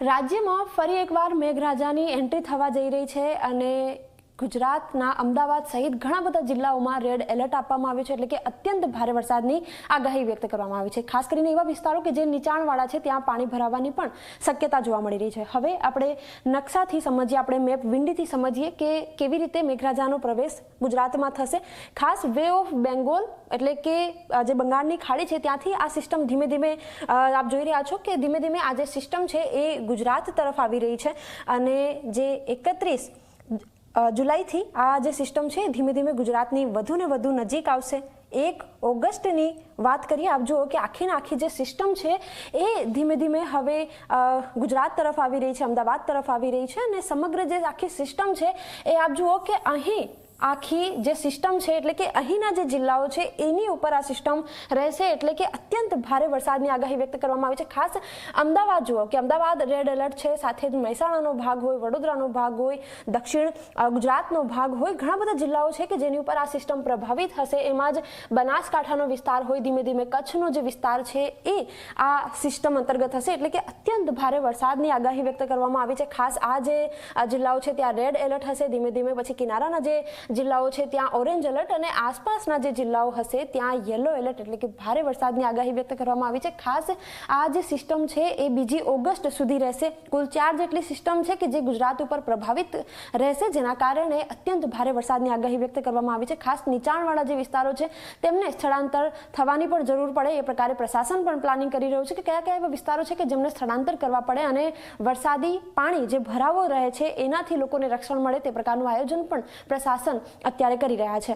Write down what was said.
રાજ્યમાં ફરી એકવાર મેઘરાજાની એન્ટ્રી થવા જઈ રહી છે અને ગુજરાતના અમદાવાદ સહિત ઘણા બધા જિલ્લાઓમાં રેડ એલર્ટ આપવામાં આવ્યું છે, એટલે કે અત્યંત ભારે વરસાદની આગાહી વ્યક્ત કરવામાં આવી છે। ખાસ કરીને એવા વિસ્તારો કે જે નીચાણવાળા છે ત્યાં પાણી ભરાવાની પણ શક્યતા જોવા મળી રહી છે। હવે આપણે નકશાથી સમજીએ, આપણે મેપ વિન્ડીથી સમજીએ કે કેવી રીતે મેઘરાજાનો પ્રવેશ ગુજરાતમાં થશે। ખાસ વે ઓફ બેંગોલ એટલે કે જે બંગાળની ખાડી છે ત્યાંથી આ સિસ્ટમ ધીમે ધીમે આપ જોઈ રહ્યા છો કે ધીમે ધીમે આ જે સિસ્ટમ છે એ ગુજરાત તરફ આવી રહી છે અને જે 31 જુલાઈથી આ જે સિસ્ટમ છે ધીમે ધીમે ગુજરાતની વધુ ને વધુ નજીક આવશે। 1 ઓગસ્ટની વાત કરીએ, આપ જુઓ કે આખીને આખી જે સિસ્ટમ છે એ ધીમે ધીમે હવે ગુજરાત તરફ આવી રહી છે, અમદાવાદ તરફ આવી રહી છે અને સમગ્ર જે આખી સિસ્ટમ છે એ આપ જુઓ કે અહીં આખી જે સિસ્ટમ છે એટલે કે અહીંના જે જિલ્લાઓ છે એની ઉપર આ સિસ્ટમ રહેશે, એટલે કે અત્યંત ભારે વરસાદની આગાહી વ્યક્ત કરવામાં આવી છે। ખાસ અમદાવાદ જુઓ કે અમદાવાદ રેડ એલર્ટ છે, સાથે જ મહેસાણાનો ભાગ હોય, વડોદરાનો ભાગ હોય, દક્ષિણ ગુજરાતનો ભાગ હોય, ઘણા બધા જિલ્લાઓ છે કે જેની ઉપર આ સિસ્ટમ પ્રભાવિત હશે। એમાં જ બનાસકાંઠાનો વિસ્તાર હોય, ધીમે ધીમે કચ્છનો જે વિસ્તાર છે એ આ સિસ્ટમ અંતર્ગત હશે, એટલે કે અત્યંત ભારે વરસાદની આગાહી વ્યક્ત કરવામાં આવી છે। ખાસ આ જે જિલ્લાઓ છે ત્યાં રેડ એલર્ટ હશે, ધીમે ધીમે પછી કિનારાના જે જિલ્લાઓ છે ત્યાં ઓરેન્જ એલર્ટ અને આસપાસના જે જિલ્લાઓ હશે ત્યાં યલો એલર્ટ એટલે કે ભારે વરસાદની આગાહી વ્યક્ત કરવામાં આવી છે। ખાસ આ જે સિસ્ટમ છે એ 2 ઓગસ્ટ સુધી રહેશે। કુલ 4 જેટલી સિસ્ટમ છે કે જે ગુજરાત ઉપર પ્રભાવિત રહેશે, જેના કારણે અત્યંત ભારે વરસાદની આગાહી વ્યક્ત કરવામાં આવી છે। ખાસ નીચાણવાળા જે વિસ્તારો છે તેમને સ્થળાંતર થવાની પણ જરૂર પડે એ પ્રકારે પ્રશાસન પણ પ્લાનિંગ કરી રહ્યું છે કે કયા કયા એવા વિસ્તારો છે કે જેમને સ્થળાંતર કરવા પડે અને વરસાદી પાણી જે ભરાવો રહે છે એનાથી લોકોને રક્ષણ મળે તે પ્રકારનું આયોજન પણ પ્રશાસન અત્યારે કરી રહ્યા છે।